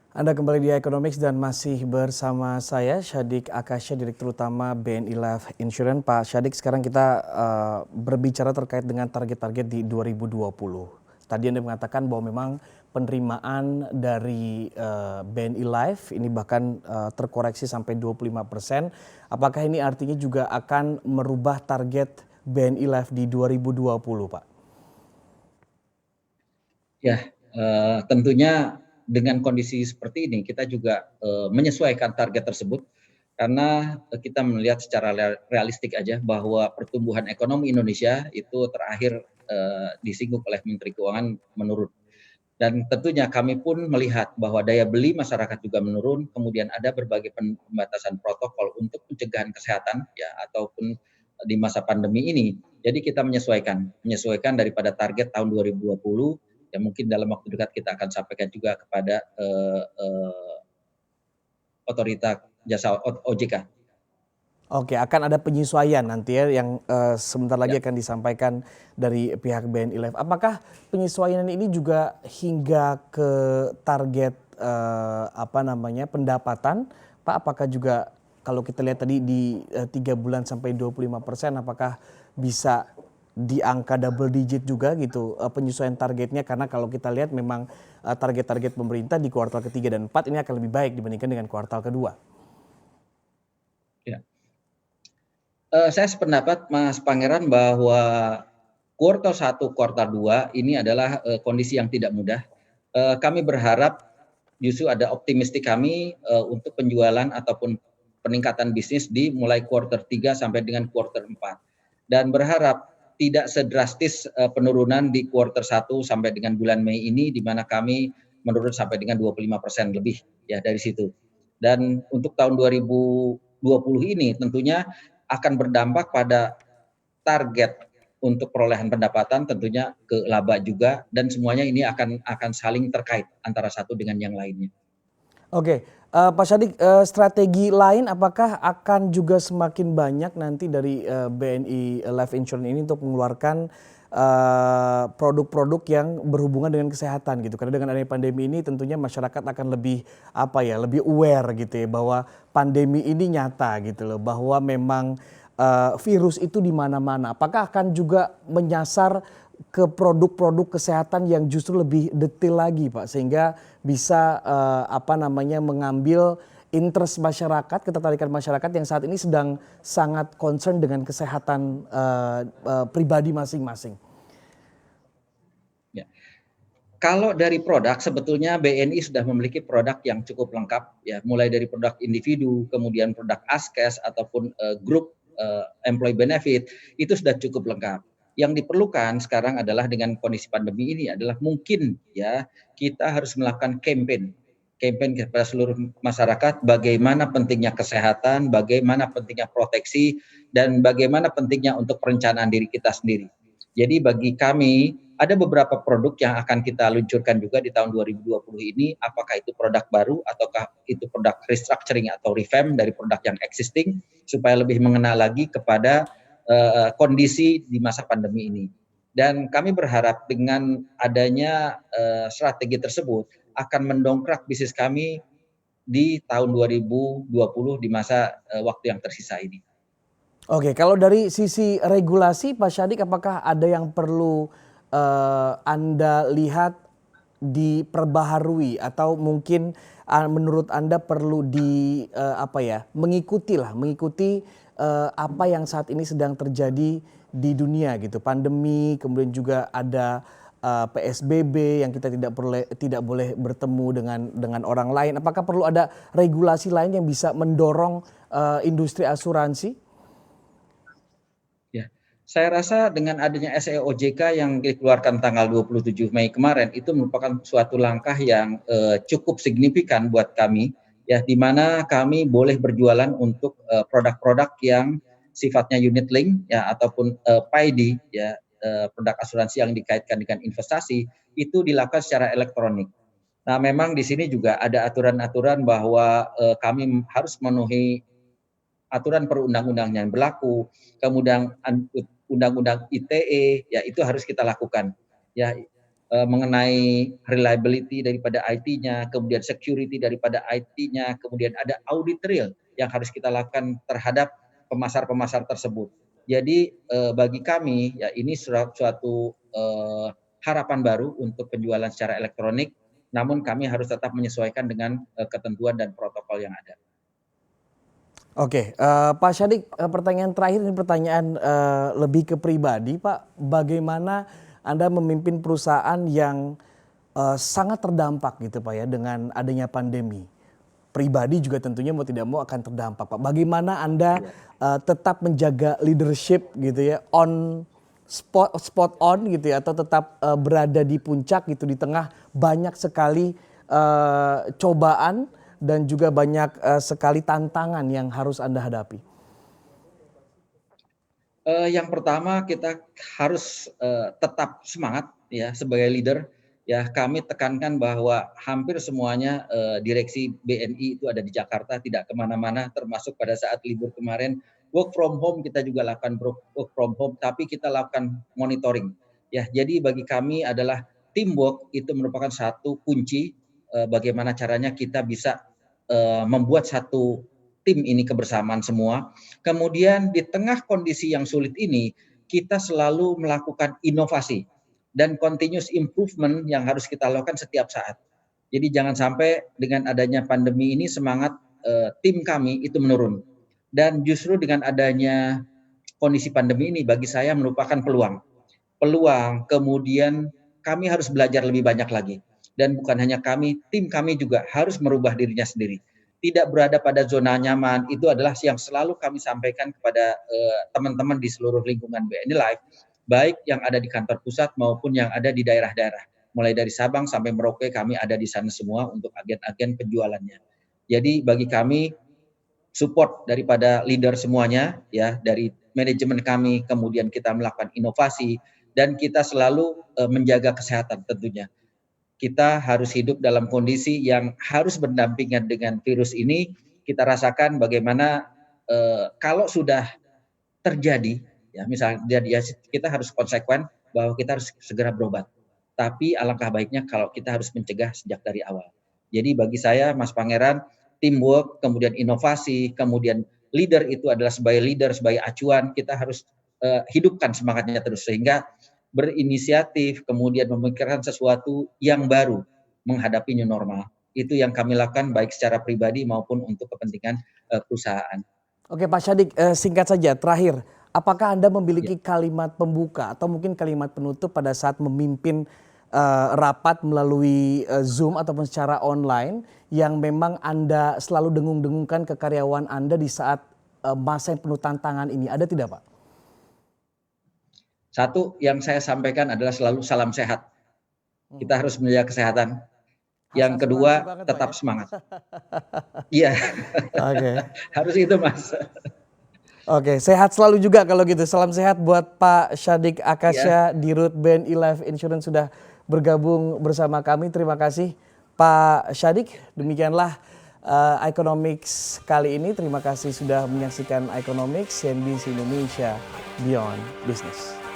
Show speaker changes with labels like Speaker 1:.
Speaker 1: Anda kembali di Economics dan masih bersama saya Syadik Akasya, Direktur Utama BNI Life Insurance. Pak Syadik, sekarang kita berbicara terkait dengan target-target di 2020. Tadi Anda mengatakan bahwa memang penerimaan dari BNI Life ini bahkan terkoreksi sampai 25%. Apakah ini artinya juga akan merubah target BNI Life di 2020, Pak?
Speaker 2: Ya, tentunya dengan kondisi seperti ini kita juga menyesuaikan target tersebut karena kita melihat secara realistik aja bahwa pertumbuhan ekonomi Indonesia itu terakhir disinggung oleh Menteri Keuangan menurun. Dan tentunya kami pun melihat bahwa daya beli masyarakat juga menurun, kemudian ada berbagai pembatasan protokol untuk pencegahan kesehatan ya ataupun di masa pandemi ini. Jadi kita menyesuaikan daripada target tahun 2020 yang mungkin dalam waktu dekat kita akan sampaikan juga kepada otoritas jasa OJK.
Speaker 1: Oke, akan ada penyesuaian nanti ya yang sebentar lagi
Speaker 2: Ya.
Speaker 1: akan disampaikan dari pihak BNI Life. Apakah penyesuaian ini juga hingga ke target pendapatan, Pak? Apakah juga kalau kita lihat tadi di 3 bulan sampai 25%, apakah bisa di angka double digit juga gitu penyesuaian targetnya? Karena kalau kita lihat memang target-target pemerintah di kuartal ketiga dan 4 ini akan lebih baik dibandingkan dengan kuartal kedua.
Speaker 2: Ya. Saya sependapat Mas Pangeran bahwa kuartal 1, kuartal 2 ini adalah kondisi yang tidak mudah. Kami berharap justru ada optimistik kami untuk penjualan ataupun peningkatan bisnis di mulai kuartal 3 sampai dengan kuartal 4. Dan berharap tidak sedrastis penurunan di kuartal 1 sampai dengan bulan Mei ini di mana kami menurun sampai dengan 25% lebih ya dari situ. Dan untuk tahun 2020 ini tentunya akan berdampak pada target untuk perolehan pendapatan, tentunya ke laba juga, dan semuanya ini akan saling terkait antara satu dengan yang lainnya.
Speaker 1: Oke, Pak Syadik, strategi lain apakah akan juga semakin banyak nanti dari BNI Life Insurance ini untuk mengeluarkan produk-produk yang berhubungan dengan kesehatan gitu? Karena dengan adanya pandemi ini tentunya masyarakat akan lebih lebih aware gitu ya bahwa pandemi ini nyata gitu loh, bahwa memang virus itu di mana-mana. Apakah akan juga menyasar ke produk-produk kesehatan yang justru lebih detail lagi, Pak, sehingga bisa mengambil interest masyarakat, ketertarikan masyarakat yang saat ini sedang sangat concern dengan kesehatan pribadi masing-masing.
Speaker 2: Ya. Kalau dari produk sebetulnya BNI sudah memiliki produk yang cukup lengkap ya, mulai dari produk individu, kemudian produk askes ataupun grup employee benefit itu sudah cukup lengkap. Yang diperlukan sekarang adalah dengan kondisi pandemi ini adalah mungkin ya kita harus melakukan campaign kepada seluruh masyarakat bagaimana pentingnya kesehatan, bagaimana pentingnya proteksi, dan bagaimana pentingnya untuk perencanaan diri kita sendiri. Jadi bagi kami ada beberapa produk yang akan kita luncurkan juga di tahun 2020 ini, apakah itu produk baru ataukah itu produk restructuring atau revamp dari produk yang existing supaya lebih mengenal lagi kepada kondisi di masa pandemi ini. Dan kami berharap dengan adanya strategi tersebut akan mendongkrak bisnis kami di tahun 2020 di masa waktu yang tersisa ini.
Speaker 1: Oke, kalau dari sisi regulasi, Pak Syadik, apakah ada yang perlu Anda lihat diperbaharui atau mungkin menurut Anda perlu mengikuti apa yang saat ini sedang terjadi di dunia gitu, pandemi, kemudian juga ada PSBB yang kita tidak boleh bertemu dengan orang lain. Apakah perlu ada regulasi lain yang bisa mendorong industri asuransi?
Speaker 2: Ya, saya rasa dengan adanya SEOJK yang dikeluarkan tanggal 27 Mei kemarin itu merupakan suatu langkah yang cukup signifikan buat kami ya, di mana kami boleh berjualan untuk produk-produk yang sifatnya unit link ya ataupun PAID ya, produk asuransi yang dikaitkan dengan investasi itu dilakukan secara elektronik. Nah, memang di sini juga ada aturan-aturan bahwa kami harus memenuhi aturan perundang-undangan yang berlaku, kemudian undang-undang ITE, ya itu harus kita lakukan. Ya, mengenai reliability daripada IT-nya, kemudian security daripada IT-nya, kemudian ada audit real yang harus kita lakukan terhadap pemasar-pemasar tersebut. Jadi bagi kami ya ini suatu harapan baru untuk penjualan secara elektronik, namun kami harus tetap menyesuaikan dengan ketentuan dan protokol yang ada.
Speaker 1: Oke, Pak Syadik, pertanyaan terakhir ini pertanyaan lebih ke pribadi, Pak. Bagaimana Anda memimpin perusahaan yang sangat terdampak gitu, Pak ya, dengan adanya pandemi? Pribadi juga tentunya mau tidak mau akan terdampak, Pak. Bagaimana Anda tetap menjaga leadership gitu ya, spot on gitu ya, atau tetap berada di puncak gitu di tengah banyak sekali cobaan dan juga banyak sekali tantangan yang harus Anda hadapi?
Speaker 2: Yang pertama kita harus tetap semangat ya sebagai leader. Ya kami tekankan bahwa hampir semuanya direksi BNI itu ada di Jakarta, tidak kemana-mana, termasuk pada saat libur kemarin work from home kita juga lakukan work from home, tapi kita lakukan monitoring. Ya jadi bagi kami adalah teamwork itu merupakan satu kunci bagaimana caranya kita bisa membuat satu tim ini kebersamaan semua. Kemudian di tengah kondisi yang sulit ini, kita selalu melakukan inovasi dan continuous improvement yang harus kita lakukan setiap saat. Jadi jangan sampai dengan adanya pandemi ini semangat tim kami itu menurun. Dan justru dengan adanya kondisi pandemi ini bagi saya merupakan peluang. Peluang, kemudian kami harus belajar lebih banyak lagi. Dan bukan hanya kami, tim kami juga harus merubah dirinya sendiri. Tidak berada pada zona nyaman, itu adalah yang selalu kami sampaikan kepada teman-teman di seluruh lingkungan BNI Live, baik yang ada di kantor pusat maupun yang ada di daerah-daerah. Mulai dari Sabang sampai Merauke kami ada di sana semua untuk agen-agen penjualannya. Jadi bagi kami support daripada leader semuanya ya, dari manajemen kami, kemudian kita melakukan inovasi dan kita selalu menjaga kesehatan tentunya. Kita harus hidup dalam kondisi yang harus berdampingan dengan virus ini. Kita rasakan bagaimana kalau sudah terjadi, ya misalnya ya kita harus konsekuen bahwa kita harus segera berobat. Tapi alangkah baiknya kalau kita harus mencegah sejak dari awal. Jadi bagi saya, Mas Pangeran, teamwork, kemudian inovasi, kemudian leader itu adalah sebagai leader, sebagai acuan, kita harus hidupkan semangatnya terus sehingga berinisiatif, kemudian memikirkan sesuatu yang baru menghadapi new normal. Itu yang kami lakukan baik secara pribadi maupun untuk kepentingan perusahaan.
Speaker 1: Oke Pak Syadik, singkat saja terakhir, apakah Anda
Speaker 2: Ya.
Speaker 1: memiliki kalimat pembuka atau mungkin kalimat penutup pada saat memimpin rapat melalui Zoom ataupun secara online yang memang Anda selalu dengung-dengungkan ke karyawan Anda di saat masa yang penuh tantangan ini, ada tidak Pak?
Speaker 2: Satu yang saya sampaikan adalah selalu salam sehat. Kita harus menjaga kesehatan. Yang kedua,
Speaker 1: Asuransi banget Pak
Speaker 2: tetap
Speaker 1: ya?
Speaker 2: semangat. Iya,
Speaker 1: Oke.
Speaker 2: harus itu Mas.
Speaker 1: Oke, sehat selalu juga kalau gitu. Salam sehat buat Pak Syadik
Speaker 2: Ya,
Speaker 1: Akasya, Dirut BNI Life Insurance sudah bergabung bersama kami. Terima kasih Pak Syadik. Demikianlah Economics kali ini. Terima kasih sudah menyaksikan Economics CNBC Indonesia Beyond Business.